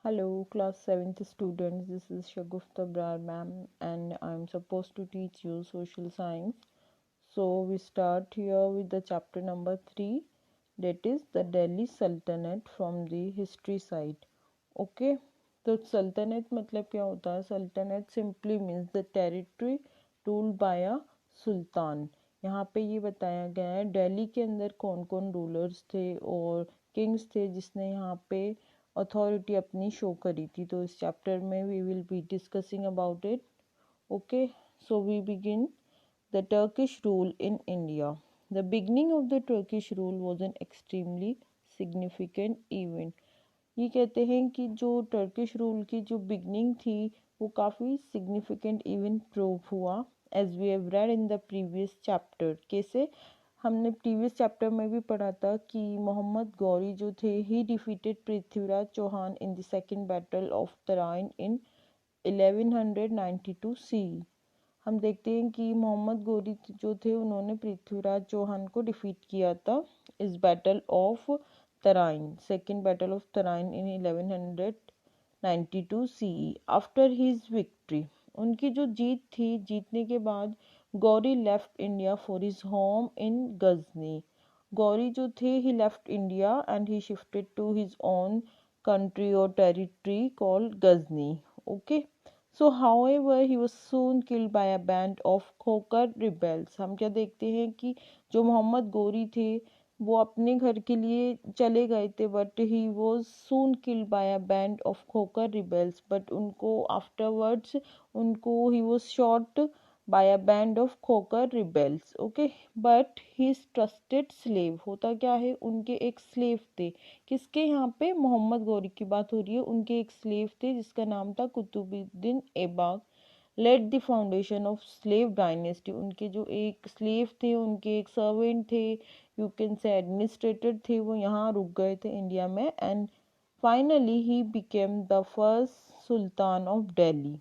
Hello, class 7th students. This is Shagufta Brar ma'am, and I'm supposed to teach you social science. So, we start here with the chapter number 3, that is the Delhi Sultanate from the history side. Okay, तो सल्तनत मतलब क्या होता है? सल्तनत simply means the territory ruled by a sultan. यहाँ पे ये बताया गया है दिल्ली के अंदर कौन कौन रूलर्स थे और किंग्स थे जिसने यहाँ पे अथॉरिटी अपनी शो करी थी। तो इस चैप्टर में we will be discussing about it. Okay, so we begin the Turkish rule in India. The beginning of the Turkish rule was an extremely significant event. ये कहते हैं कि जो टर्किश रूल की जो बिगनिंग थी वो काफ़ी सिग्निफिकेंट इवेंट प्रूव हुआ, as we have read in the previous chapter. कैसे? हमने प्रीवियस चैप्टर में भी पढ़ा था कि मोहम्मद गौरी जो थे he defeated Prithviraj Chauhan in the second battle of Tarain in 1192 C. हम देखते हैं कि मोहम्मद गौरी जो थे उन्होंने पृथ्वीराज चौहान को डिफीट किया था इस battle of Tarain, second battle of Tarain in 1192 CE. After his victory, उनकी जो जीत थी, जीतने के बाद Ghori left India for his home in Ghazni. Ghori जो थे he left India and he shifted to his own country or territory called Ghazni. Okay. So, however, he was soon killed by a band of Khokhar rebels. हम क्या देखते हैं कि जो मोहम्मद गौरी थे वो अपने घर के लिए चले गए थे, but he was soon killed by a band of Khokhar rebels. But उनको आफ्टरवर्ड्स उनको he was shot by a band of Khokhar rebels. Okay, but he trusted slave, होता क्या है, उनके एक स्लेव थे। किसके? यहाँ पे मोहम्मद गौरी की बात हो रही है। उनके एक स्लेव थे जिसका नाम था Qutbuddin Aibak. Laid the foundation of slave dynasty, उनके जो एक स्लेव थे, उनके एक सर्वेंट थे, यू कैन से एडमिनिस्ट्रेटर थे, वो यहाँ रुक गए थे इंडिया में। And finally he became the first sultan of Delhi.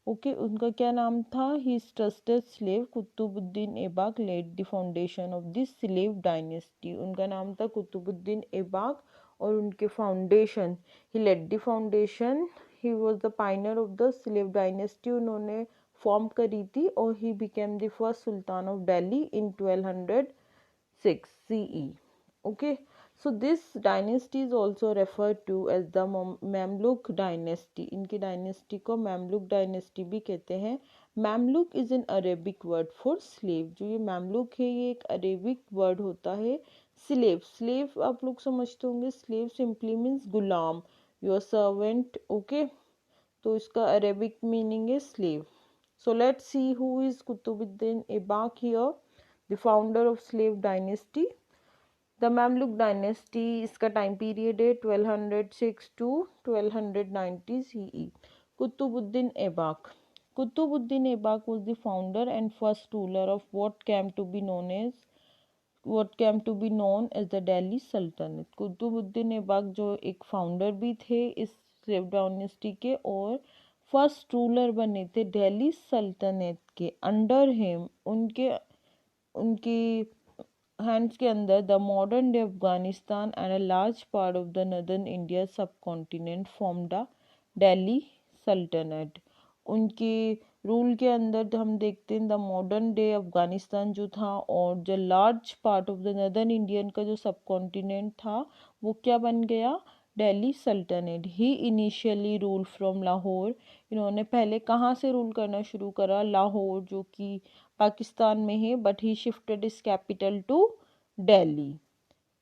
Okay, उनका क्या नाम था? His trusted slave Qutbuddin Aibak led the foundation of this slave dynasty. उनका नाम था कुतुबुद्दीन ऐबक और उनके foundation, he led the foundation, he was the pioneer of the slave dynasty, उन्होंने फॉर्म करी थी। और he became the first sultan of Delhi in 1206 CE. Okay, so this dynasty is also referred to as the Mamluk dynasty. इनकी dynasty को Mamluk dynasty भी कहते हैं। Mamluk is an Arabic word for slave. जो ये मैमलुक है ये एक अरेबिक वर्ड होता है स्लेव। स्लेव आप लोग समझते होंगे, स्लेव सिंपली मीन्स गुलाम, योर सर्वेंट। ओके, तो इसका अरेबिक मीनिंग है slave. So let's see who is Qutbuddin Aibak here, the founder of slave dynasty. The Mamluk dynasty, इसका टाइम पीरियड है 1206 to 1290 CE। Qutbuddin Aibak, Qutbuddin Aibak was the founder and first ruler of what came to be known as the Delhi Sultanate. Qutbuddin Aibak जो एक founder भी थे इस slave dynasty के और first ruler बने थे दिल्ली सल्तनत के। अंडर हिम, उनके उनकी हैंड्स के अंदर the modern day Afghanistan and a large part of the northern India सब कॉन्टिनेंट फॉर्म्ड द दिल्ली सल्तनत। उनके रूल के अंदर हम देखते हैं द मॉडर्न डे अफगानिस्तान जो था और जो large part of the northern Indian का जो सब कॉन्टिनेंट था वो क्या बन गया? दिल्ली सल्तनत। ही इनिशियली रूल फ्रॉम लाहौर, इन्होंने पहले कहाँ से रूल करना शुरू करा? लाहौर, जो कि पाकिस्तान में है, but he shifted his capital to Delhi.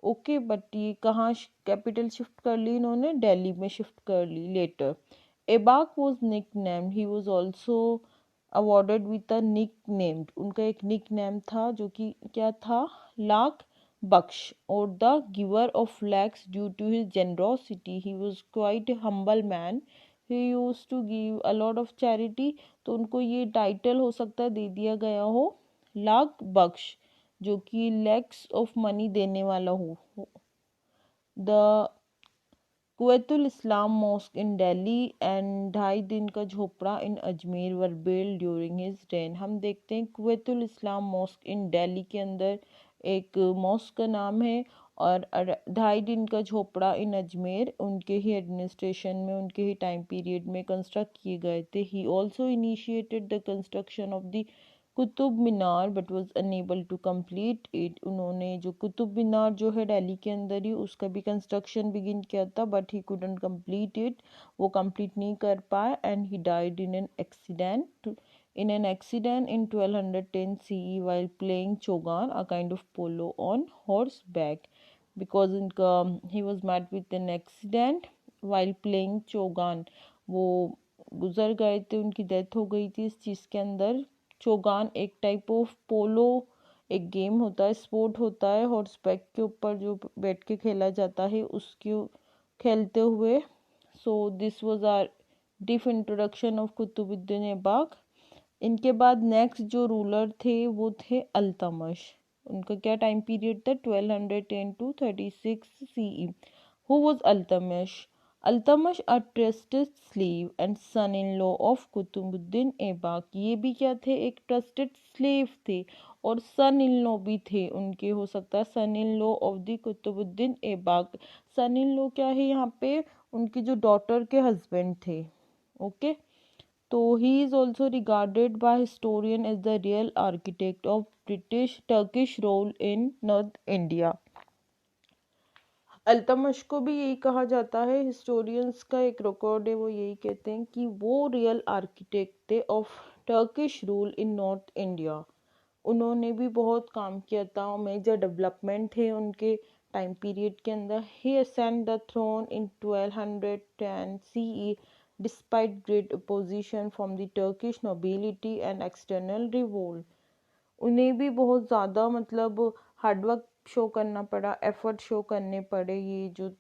Okay, but ये कहाँ कैपिटल शिफ्ट कर ली इन्होंने? दिल्ली में शिफ्ट कर ली later. Aibak was nickname, he was also awarded with a nickname, उनका एक निक नेम था जो कि क्या था? लाख बख्श, और the giver of lakhs due to his generosity. He was quite humble man, he used to give a lot of charity. तो उनको ये टाइटल हो सकता है दे दिया गया हो लाख बख्श, जो कि लैक्स ऑफ मनी देने वाला हो। The Quwwatul Islam mosque in Delhi and 2.5 Din ka Jhonpra in Ajmer were build during his reign. हम देखते हैं कुवैतुल इस्लाम मॉस्क इन दिल्ली के अंदर एक मॉस्क का नाम है और 2.5 दिन का झोपड़ा इन अजमेर उनके ही एडमिनिस्ट्रेशन में, उनके ही टाइम पीरियड में कंस्ट्रक्ट किए गए थे। He also initiated the construction of the Qutub Minar but was unable to complete it. उन्होंने जो कुतुब मीनार जो है दिल्ली के अंदर ही, उसका भी कंस्ट्रक्शन बिगिन किया था but he couldn't complete it, वो कंप्लीट नहीं कर पाए। And he died in an accident in 1210 CE while playing chogan, a kind of polo, on horseback, because he was met with an accident while playing chogan। वो गुजर गए थे, उनकी death हो गई थी इस चीज़ के अंदर। चोगान एक टाइप ऑफ पोलो, एक गेम होता है, स्पोर्ट होता है, हॉर्सबैक के ऊपर जो बैठ के खेला जाता है, उसकी खेलते हुए। So this was our brief introduction of Qutbuddin Aibak. इनके बाद नेक्स्ट जो रूलर थे वो थे अल्तमश। उनका क्या टाइम पीरियड था, 1210 to 36 CE। Who was Iltutmish? Iltutmish a trusted slave and son in law of Qutbuddin Aibak. ये भी क्या थे, एक ट्रस्टेड स्लेव थे और सन इन लॉ भी थे उनके, हो सकता है son in law of the Qutbuddin Aibak. Son in law क्या है यहाँ पे, उनकी जो डॉटर के हस्बैंड थे। ओके, तो he is also regarded by historian as the real architect of British Turkish rule in North India. Iltutmish को भी यही कहा जाता है, हिस्टोरियंस का एक रिकॉर्ड है, वो यही कहते हैं कि वो रियल आर्किटेक्ट थे of Turkish rule in North India. उन्होंने भी बहुत काम किया था, मेजर डेवलपमेंट थे उनके टाइम पीरियड के अंदर। He ascend the throne in 1210 CE despite great opposition from the Turkish nobility and external revolt. उन्हें भी बहुत ज़्यादा मतलब हार्डवर्क शो करना पड़ा, एफर्ट शो करने पड़े, ये जो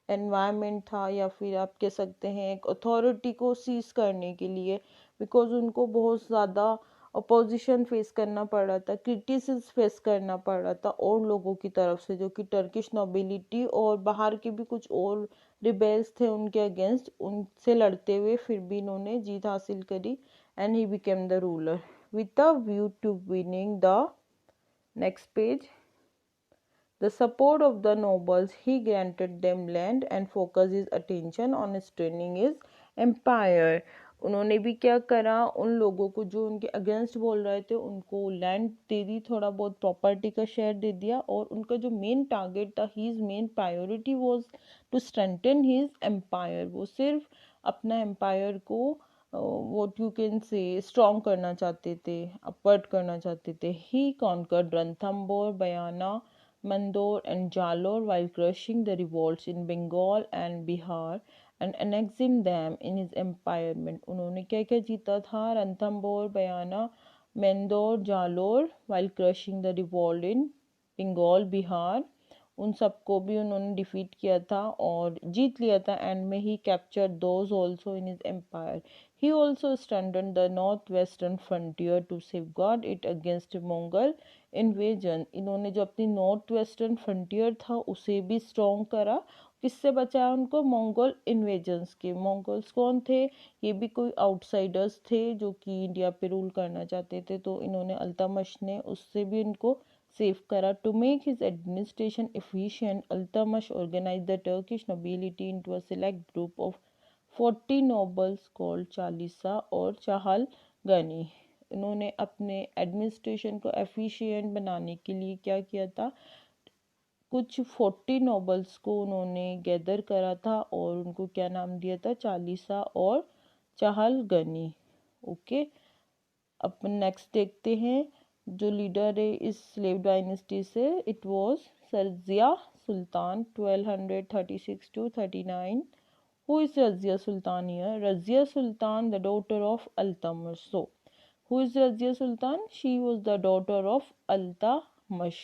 एनवायरनमेंट था या फिर आप कह सकते हैं एक अथॉरिटी को सीज करने के लिए, बिकॉज उनको बहुत ज़्यादा अपोजिशन फेस करना पड़ा था, क्रिटिसिज्म फेस करना पड़ा था और लोगों की तरफ से, जो कि टर्किश नोबिलिटी और बाहर के भी कुछ और रिबेल्स थे उनके अगेंस्ट। उनसे लड़ते हुए फिर भी इन्होंने जीत हासिल करी and he became the ruler with a view to winning the next page the support of the nobles. He granted them land and focused his attention on strengthening his empire। उन्होंने भी क्या करा, उन लोगों को जो उनके अगेंस्ट बोल रहे थे उनको लैंड दे दी, थोड़ा बहुत प्रॉपर्टी का शेयर दे दिया, और उनका जो मेन टारगेट था, his main priority was to strengthen his empire. वो सिर्फ अपना एम्पायर को what you can say strong करना चाहते थे, अपवर्ड करना चाहते थे। He conquered Ranthambore, Bayana, Mandore and Jalore while crushing the revolts in Bengal and Bihar and annexing them in his empire। उन्होंने क्या क्या जीता था, Ranthambore, Bayana, Mandore, Jalore while crushing the revolt in Bengal, Bihar, उन सबको भी उन्होंने डिफीट किया था और जीत लिया था। एंड में he capture those also in his empire. He also strengthened the north western frontier to safeguard it against Mongol invasion. इन्होंने जो अपनी नॉर्थ वेस्टर्न फ्रंटियर था उसे भी स्ट्रॉन्ग करा, किससे बचाया उनको, मंगोल इन्वेजन्स के। मंगोल्स कौन थे, ये भी कोई आउटसाइडर्स थे जो कि इंडिया पे रूल करना चाहते थे, तो इन्होंने अल्तमश ने उससे भी इनको सेव करा। To make his administration efficient, Iltutmish organized the Turkish nobility into a select group of 40 nobles called Chalisa और चाहल गनी। इन्होंने अपने एडमिनिस्ट्रेशन को एफिशिएंट बनाने के लिए क्या किया था, कुछ 40 नोबल्स को उन्होंने गैदर करा था और उनको क्या नाम दिया था, चालीसा और चाहल गनी। ओके, अब नेक्स्ट देखते हैं जो लीडर है इस स्लेव डायनेस्टी से, it was Razia Sultan 1236 to 39। Who is Razia Sultan here? Razia Sultan the daughter of Altamash. So who is Razia Sultan? She was the daughter of Altamash,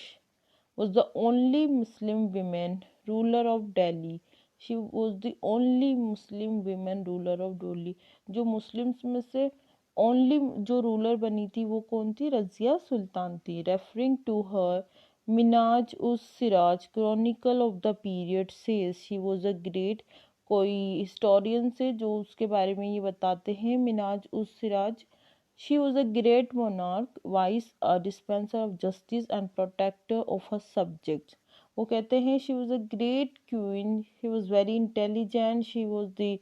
was the only Muslim woman ruler of Delhi। She was the only Muslim woman ruler of Delhi। जो Muslims में से only जो ruler बनी थी वो कौन थी, रज़िया सुल्तान थी। रेफरिंग टू हर मिनाज उस Siraj Chronicle of the period says she was a great. कोई हिस्टोरियन से जो उसके बारे में ये बताते हैं, मिनाज उस Siraj, she was a great monarch, wise, a dispenser of justice and protector of her subjects। वो कहते हैं she was a great queen, she was very intelligent, she was the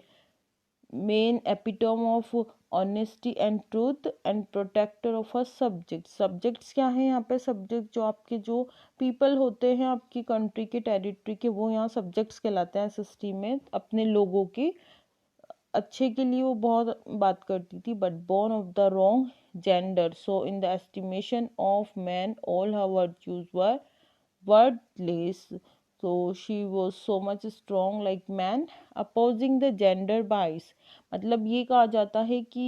main epitome of honesty and truth and protector of a subject. Subjects क्या है यहाँ पे? Subject जो आपके जो पीपल होते हैं आपकी कंट्री के, टेरिटरी के, वो यहाँ सब्जेक्ट्स कहलाते हैं एसएसटी में। अपने लोगों के अच्छे के लिए वो बहुत बात करती थी। But born of the wrong gender, so in the estimation of man all her virtues were wordless, so she was so much strong like man, opposing the gender bias। मतलब ये कहा जाता है कि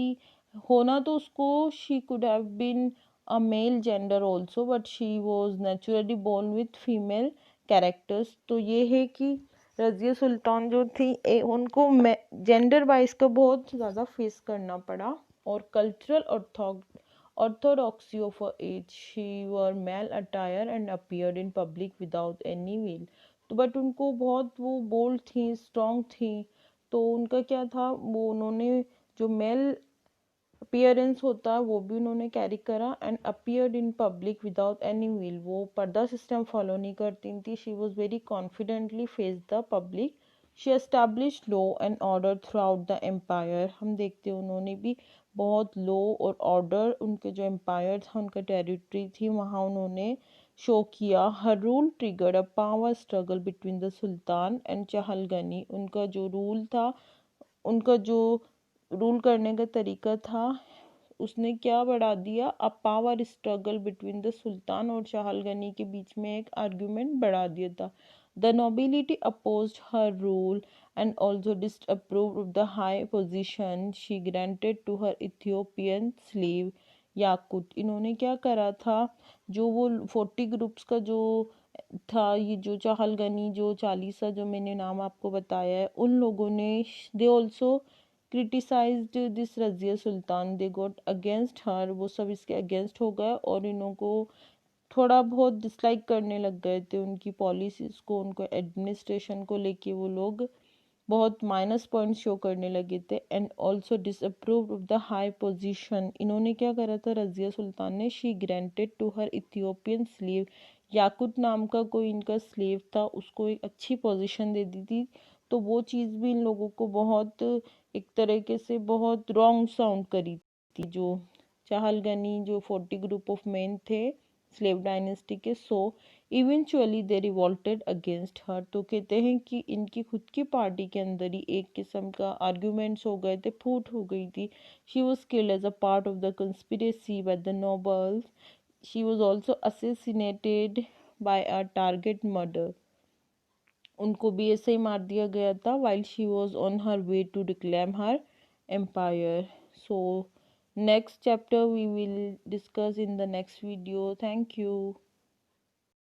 होना तो उसको she could have been a male gender also, but she was naturally born with female characters। तो ये है कि रज़िया सुल्तान जो थी उनको जेंडर बाइस का बहुत ज़्यादा फेस करना पड़ा। और cultural orthodoxy of her age, she wore male attire and appeared in public without any veil। तो बट उनको बहुत वो बोल्ड थी, स्ट्रॉन्ग थी, तो उनका क्या था, वो उन्होंने जो मेल अपीयरेंस होता है वो भी उन्होंने कैरी करा and appeared in public without any veil. वो पर्दा सिस्टम फॉलो नहीं करती थी। She was very confidently face the public. She establish law and order throughout the empire. हम देखते हैं उन्होंने भी बहुत लॉ और ऑर्डर, उनके जो एम्पायर था, उनका टेरिटरी थी, वहाँ उन्होंने शो किया। Her rule triggered a power struggle between the sultan and Chahalgani. उनका जो रूल था, उनका जो रूल करने का तरीका था, उसने क्या बढ़ा दिया, अ पावर स्ट्रगल बिटवीन द सुल्तान और चहलगनी के बीच में एक आर्ग्यूमेंट बढ़ा दिया था। The nobility opposed her rule and also disapproved of the high position she granted to her Ethiopian slave Yaqut. इन्होंने क्या करा था, जो वो 40 ग्रुप्स का जो था, ये जो चहलगनी जो चालीसा जो मैंने नाम आपको बताया है, उन लोगों ने they also criticised this Razia Sultan, they got against her. वो सब इसके अगेंस्ट हो गए और इन्हों को थोड़ा बहुत डिसलाइक करने लग गए थे उनकी पॉलिसीज़ को, उनको एडमिनिस्ट्रेशन को लेके वो लोग बहुत माइनस पॉइंट शो करने लगे थे। And also disapproved of the high position. इन्होंने क्या करा था रजिया सुल्तान ने, she granted to her Ethiopian slave, Yaqut नाम का कोई इनका स्लेव था, उसको एक अच्छी पोजीशन दे दी थी। तो वो चीज़ भी इन लोगों को बहुत एक तरीके से बहुत रॉन्ग साउंड करी थी। जो चहलगनी जो 40 ग्रुप ऑफ मेन थे स्लेव डायनेस्टी के, so eventually they revolted against her. तो कहते हैं कि इनकी खुद की पार्टी के अंदर ही एक किस्म का आर्ग्यूमेंट्स हो गए थे, फूट हो गई थी। She was killed as a part of the conspiracy by the nobles. She was also assassinated by a target murder. उनको भी ऐसे ही मार दिया गया था while she was on her way to reclaim her empire। So next chapter we will discuss in the next video। Thank you।